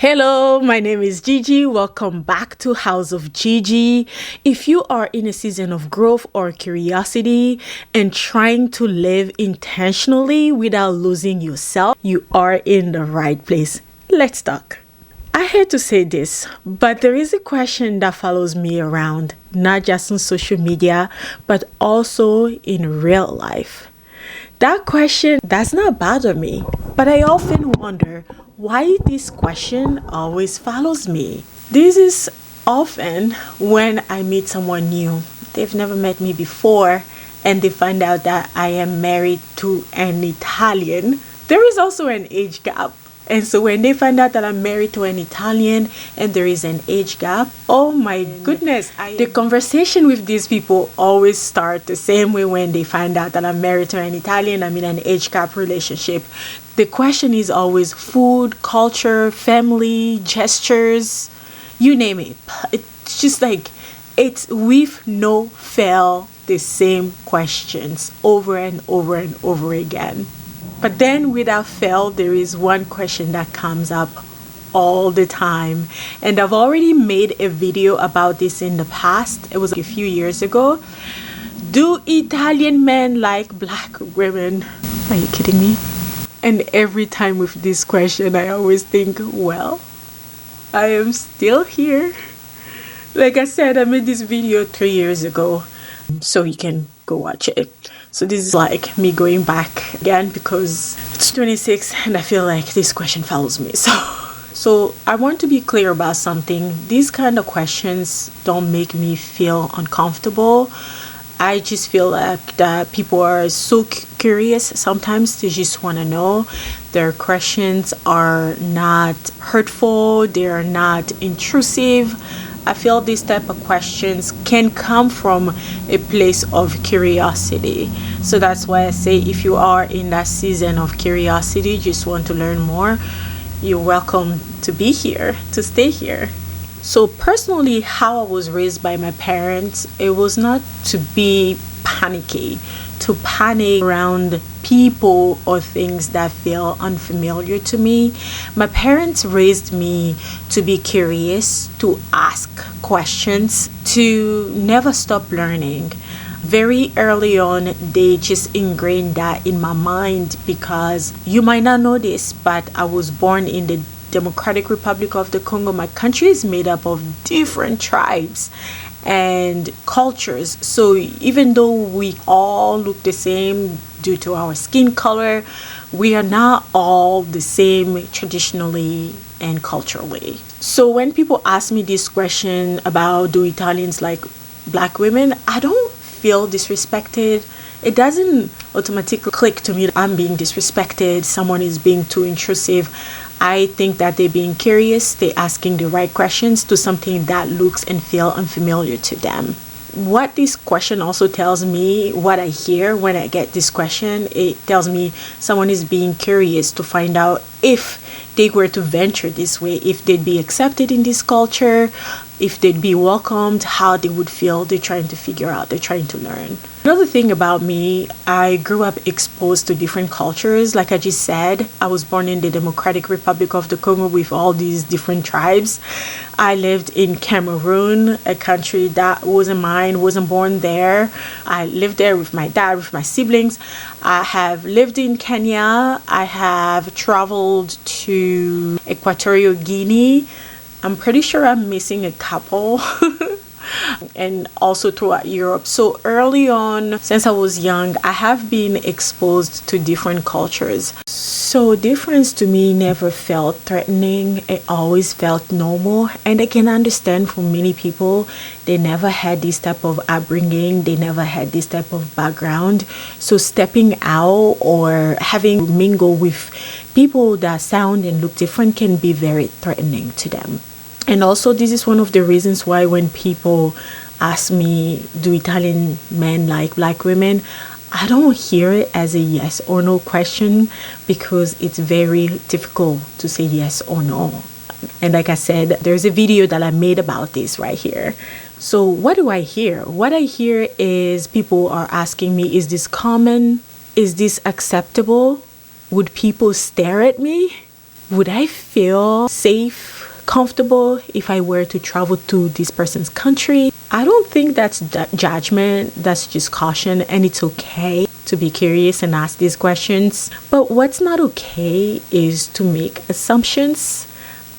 Hello, my name is Gigi. Welcome back to House of Gigi. If you are in a season of growth or curiosity and trying to live intentionally without losing yourself, you are in the right place. Let's talk. I hate to say this, but there is a question that follows me around, not just on social media, but also in real life. That question does not bother me, but I often wonder why this question always follows me. This is often when I meet someone new. They've never met me before, and they find out that I am married to an Italian. There is also an age gap. And so when they find out that I'm married to an Italian and there is an age gap, oh my goodness, the conversation with these people always start the same way when they find out that I'm married to an Italian, I'm in an age gap relationship. The question is always food, culture, family, gestures, you name it. It's just like, we've no fail the same questions over and over and over again. But then without fail, there is one question that comes up all the time. And I've already made a video about this in the past. It was a few years ago. Do Italian men like black women? Are you kidding me? And every time with this question, I always think, well, I am still here. Like I said, I made this video 3 years ago, so you can go watch it. So this is like me going back again because it's 26 and I feel like this question follows me. So I want to be clear about something. These kind of questions don't make me feel uncomfortable. I just feel like that people are so curious. Sometimes they just want to know. Their questions are not hurtful. They are not intrusive. I feel these type of questions can come from a place of curiosity. So that's why I say if you are in that season of curiosity, just want to learn more, you're welcome to be here, to stay here. So personally, how I was raised by my parents, it was not to be panicky, to panic around people or things that feel unfamiliar to me. My parents raised me to be curious, to ask questions, to never stop learning. Very early on, they just ingrained that in my mind because you might not know this, but I was born in the Democratic Republic of the Congo. My country is made up of different tribes and cultures. So even though we all look the same due to our skin color, we are not all the same traditionally and culturally. So when people ask me this question about do Italians like black women, I don't feel disrespected. It doesn't automatically click to me that I'm being disrespected, someone is being too intrusive. I think that they're being curious, they're asking the right questions to something that looks and feels unfamiliar to them. What this question also tells me, what I hear when I get this question, it tells me someone is being curious to find out if they were to venture this way, if they'd be accepted in this culture, if they'd be welcomed, how they would feel. They're trying to figure out, they're trying to learn. Another thing about me, I grew up exposed to different cultures. Like I just said, I was born in the Democratic Republic of the Congo with all these different tribes. I lived in Cameroon, a country that wasn't mine, wasn't born there. I lived there with my dad, with my siblings. I have lived in Kenya. I have traveled to Equatorial Guinea. I'm pretty sure I'm missing a couple. And also throughout Europe. So early on, since I was young, I have been exposed to different cultures. So difference to me never felt threatening. It always felt normal. And I can understand for many people, they never had this type of upbringing. They never had this type of background. So stepping out or having to mingle with people that sound and look different can be very threatening to them. And also, this is one of the reasons why when people ask me, do Italian men like black women? I don't hear it as a yes or no question because it's very difficult to say yes or no. And like I said, there's a video that I made about this right here. So what do I hear? What I hear is people are asking me, is this common? Is this acceptable? Would people stare at me? would I feel safe, comfortable if I were to travel to this person's country? I don't think that's judgment, that's just caution, and it's okay to be curious and ask these questions. But what's not okay is to make assumptions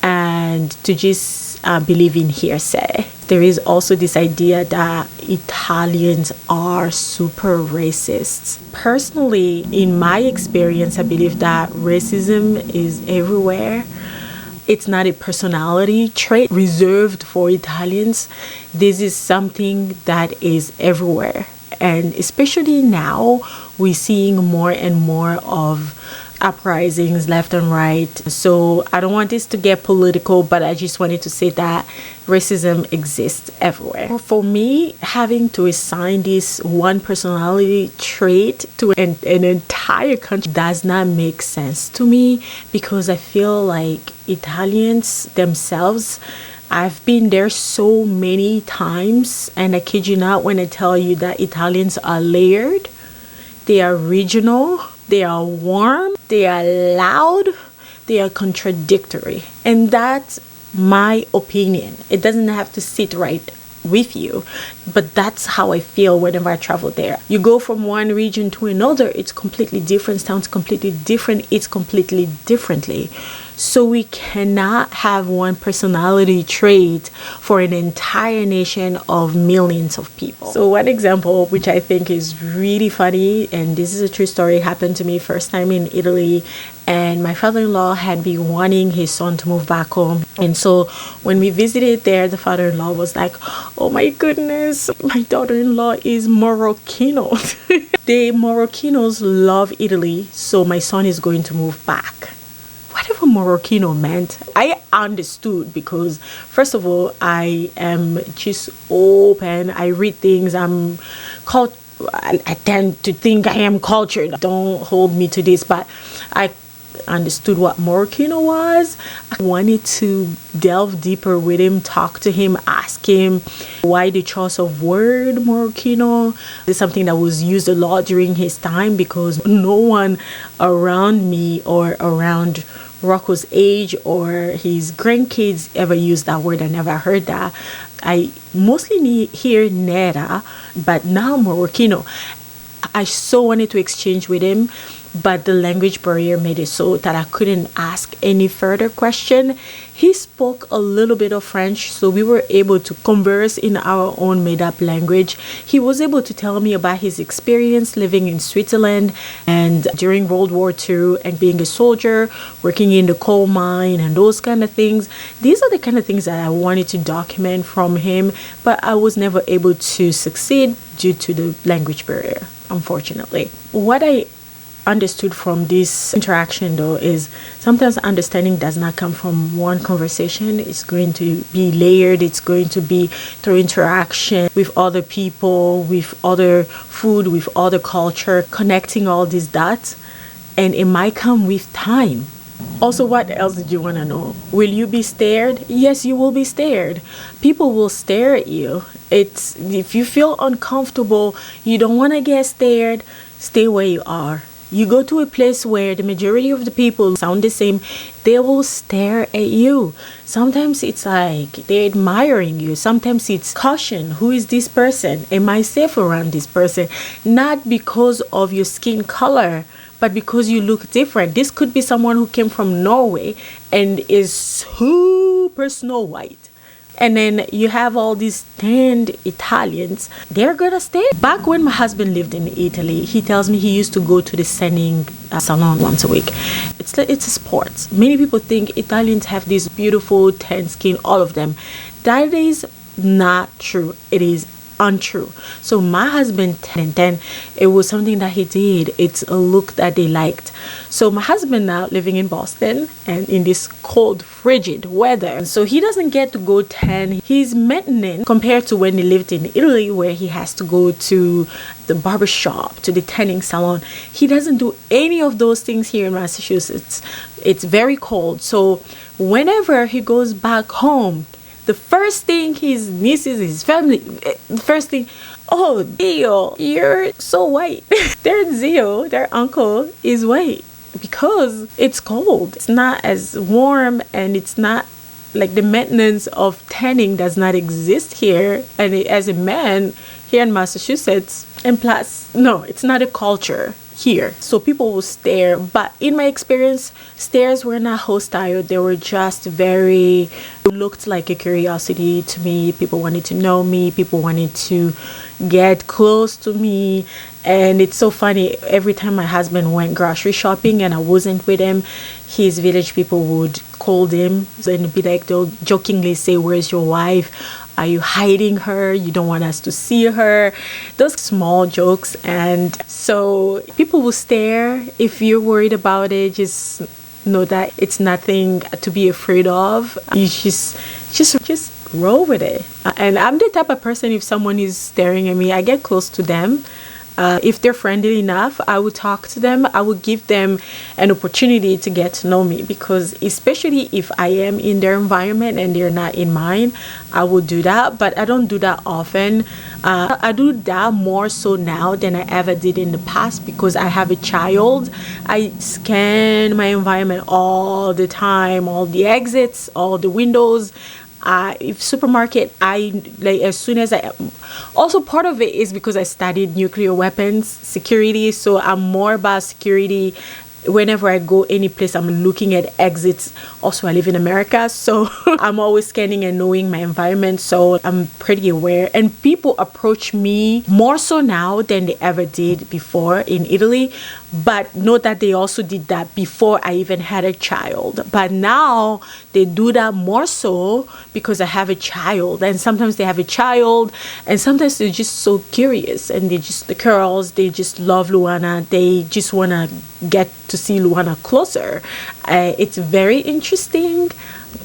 and to just believe in hearsay. There is also this idea that Italians are super racist. Personally, in my experience, I believe that racism is everywhere. It's not a personality trait reserved for Italians. This is something that is everywhere. And especially now, we're seeing more and more of uprisings left and right. So I don't want this to get political, but I just wanted to say that racism exists everywhere. For me, having to assign this one personality trait to an entire country does not make sense to me, because I feel like Italians themselves, I've been there so many times, and I kid you not when I tell you that Italians are layered, they are regional, they are warm, they are loud, they are contradictory. And that's my opinion. It doesn't have to sit right with you, but that's how I feel whenever I travel there. You go from one region to another, it's completely different, sounds completely different, it's completely differently. So we cannot have one personality trait for an entire nation of millions of people. So one example, which I think is really funny, and this is a true story, happened to me first time in Italy, and my father-in-law had been wanting his son to move back home. And so when we visited there, the father-in-law was like, oh my goodness, my daughter-in-law is Moroccano. The Moroccanos love Italy, so my son is going to move back. Whatever Moroccano meant, I understood, because first of all, I am just open. I read things. I tend to think I am cultured. Don't hold me to this, but I understood what Moroccano was. I wanted to delve deeper with him, talk to him, ask him why the choice of word Moroccano is something that was used a lot during his time, because no one around me or around Rocco's age or his grandkids ever used that word. I never heard that. I mostly hear Nera, but now Moroccano. I so wanted to exchange with him, but the language barrier made it so that I couldn't ask any further question. He spoke a little bit of French, so we were able to converse in our own made-up language. He was able to tell me about his experience living in Switzerland and during World War II and being a soldier, working in the coal mine and those kind of things. These are the kind of things that I wanted to document from him, but I was never able to succeed due to the language barrier, unfortunately. What I understood from this interaction though is sometimes understanding does not come from one conversation. It's going to be layered. It's going to be through interaction with other people, with other food, with other culture, connecting all these dots, and it might come with time. Also, what else did you want to know? Will you be stared? Yes, you will be stared. People will stare at you. It's if you feel uncomfortable, you don't want to get stared, stay where you are. You go to a place where the majority of the people sound the same, they will stare at you. Sometimes it's like they're admiring you. Sometimes it's caution. Who is this person? Am I safe around this person? Not because of your skin color, but because you look different. This could be someone who came from Norway and is super snow white. And then you have all these tanned Italians, they're gonna stay. Back when my husband lived in Italy, he tells me he used to go to the tanning salon once a week. It's a sport. Many people think Italians have this beautiful tan skin, all of them. That is not true. It is untrue. So my husband tan, it was something that he did. It's a look that they liked. So my husband now living in Boston and in this cold, frigid weather, so he doesn't get to go tan. He's maintenance compared to when he lived in Italy, where he has to go to the barber shop, to the tanning salon. He doesn't do any of those things here in Massachusetts. It's very cold. So whenever he goes back home, the first thing his nieces, his family, the first thing, oh, Zio, you're so white. Their Zio, their uncle, is white. because it's cold. It's not as warm, and it's not like the maintenance of tanning does not exist here. And as a man here in Massachusetts, and plus, no, it's not a culture here. So people will stare. But in my experience, stares were not hostile. They were just very, looked like a curiosity to me. People wanted to know me. People wanted to get close to me. And it's so funny, every time my husband went grocery shopping and I wasn't with him, his village people would call him and be like, they'll jokingly say, "Where's your wife? Are you hiding her? You don't want us to see her?" Those small jokes. And so people will stare. If you're worried about it, just know that it's nothing to be afraid of. You just roll with it. And I'm the type of person, if someone is staring at me, I get close to them. If they're friendly enough, I would talk to them. I would give them an opportunity to get to know me, because especially if I am in their environment and they're not in mine, I will do that. But I don't do that often. I do that more so now than I ever did in the past, because I have a child. I scan my environment all the time, all the exits, all the windows. If supermarket, I like, as soon as I, also part of it is because I studied nuclear weapons security, so I'm more about security. Whenever I go any place, I'm looking at exits. Also, I live in America, so I'm always scanning and knowing my environment, so I'm pretty aware. And people approach me more so now than they ever did before in Italy. But note that they also did that before I even had a child. But now they do that more so because I have a child. And sometimes they have a child, and sometimes they're just so curious, and the girls, they just love Luana. They just want to get to see Luana closer. It's very interesting,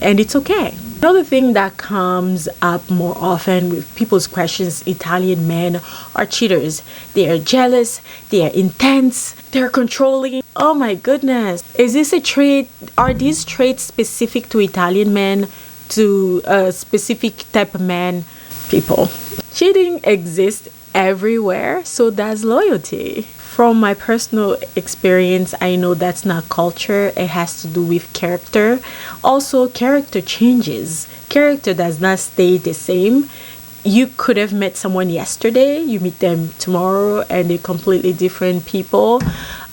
and it's okay. Another thing that comes up more often with people's questions: Italian men are cheaters. They are jealous. They are intense. They're controlling. Oh my goodness. Is this a trait? Are these traits specific to Italian men, to a specific type of man? People. Cheating exists everywhere, so does loyalty. From my personal experience, I know that's not culture. It has to do with character. Also, character changes. Character does not stay the same. You could have met someone yesterday, you meet them tomorrow, and they're completely different people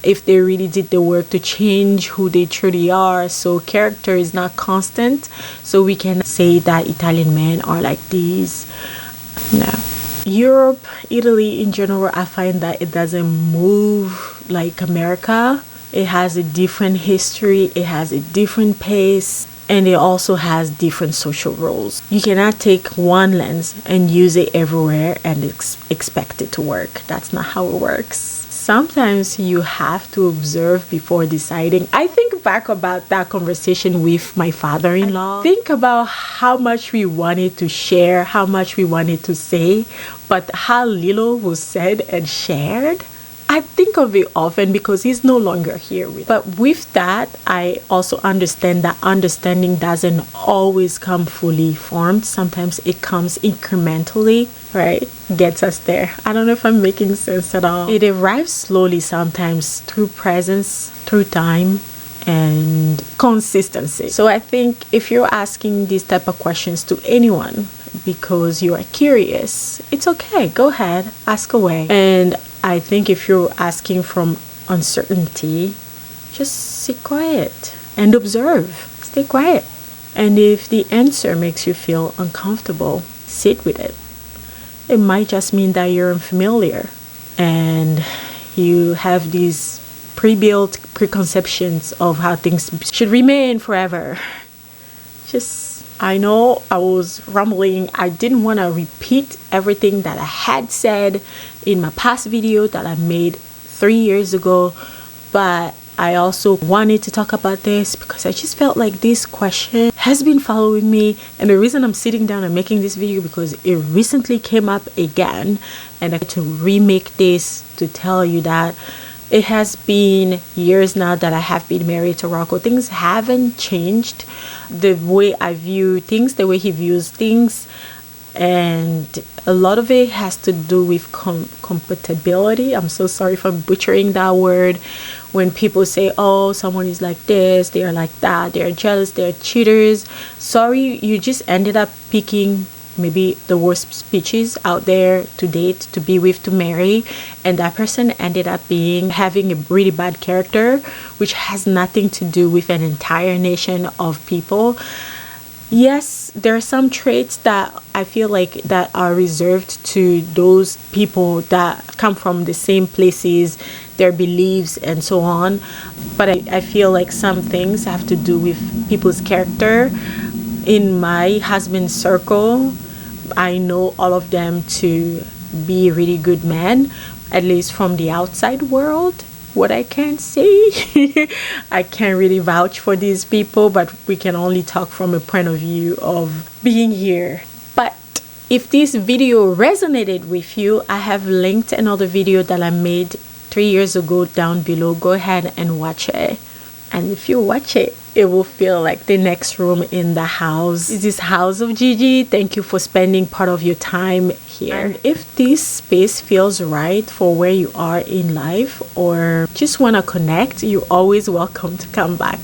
if they really did the work to change who they truly are. So character is not constant. So we can say that Italian men are like these. No. Europe, Italy in general, I find that it doesn't move like America. It has a different history, it has a different pace, and it also has different social roles. You cannot take one lens and use it everywhere and expect it to work. That's not how it works. Sometimes you have to observe before deciding. I think back about that conversation with my father-in-law. Think about how much we wanted to share, how much we wanted to say, but how little was said and shared. I think of it often because he's no longer here with. But with that, I also understand that understanding doesn't always come fully formed. Sometimes it comes incrementally, right? Gets us there. I don't know if I'm making sense at all. It arrives slowly sometimes through presence, through time, and consistency. So I think if you're asking these type of questions to anyone because you are curious, it's okay. Go ahead, ask away. And I think if you're asking from uncertainty, just sit quiet and observe. Stay quiet. And if the answer makes you feel uncomfortable, sit with it. It might just mean that you're unfamiliar and you have these pre-built preconceptions of how things should remain forever. I know I was rambling. I didn't want to repeat everything that I had said in my past video that I made 3 years ago, but I also wanted to talk about this because I just felt like this question has been following me, and the reason I'm sitting down and making this video because it recently came up again, and I had to remake this to tell you that it has been years now that I have been married to Rocco. Things haven't changed. The way I view things, the way he views things, and a lot of it has to do with compatibility. I'm so sorry if I'm butchering that word. when people say, oh, someone is like this, they are like that, they're jealous, they're cheaters. Sorry, you just ended up picking maybe the worst speeches out there to date, to be with, to marry, and that person ended up having a really bad character, which has nothing to do with an entire nation of people. Yes, there are some traits that I feel like that are reserved to those people that come from the same places, their beliefs and so on, but I feel like some things have to do with people's character. In my husband's circle, I know all of them to be really good men, at least from the outside world. What I can say, I can't really vouch for these people, but we can only talk from a point of view of being here. But if this video resonated with you, I have linked another video that I made 3 years ago down below. Go ahead and watch it. And if you watch it, it will feel like the next room in the house. This is House of Gigi. Thank you for spending part of your time here. And if this space feels right for where you are in life or just want to connect, you're always welcome to come back.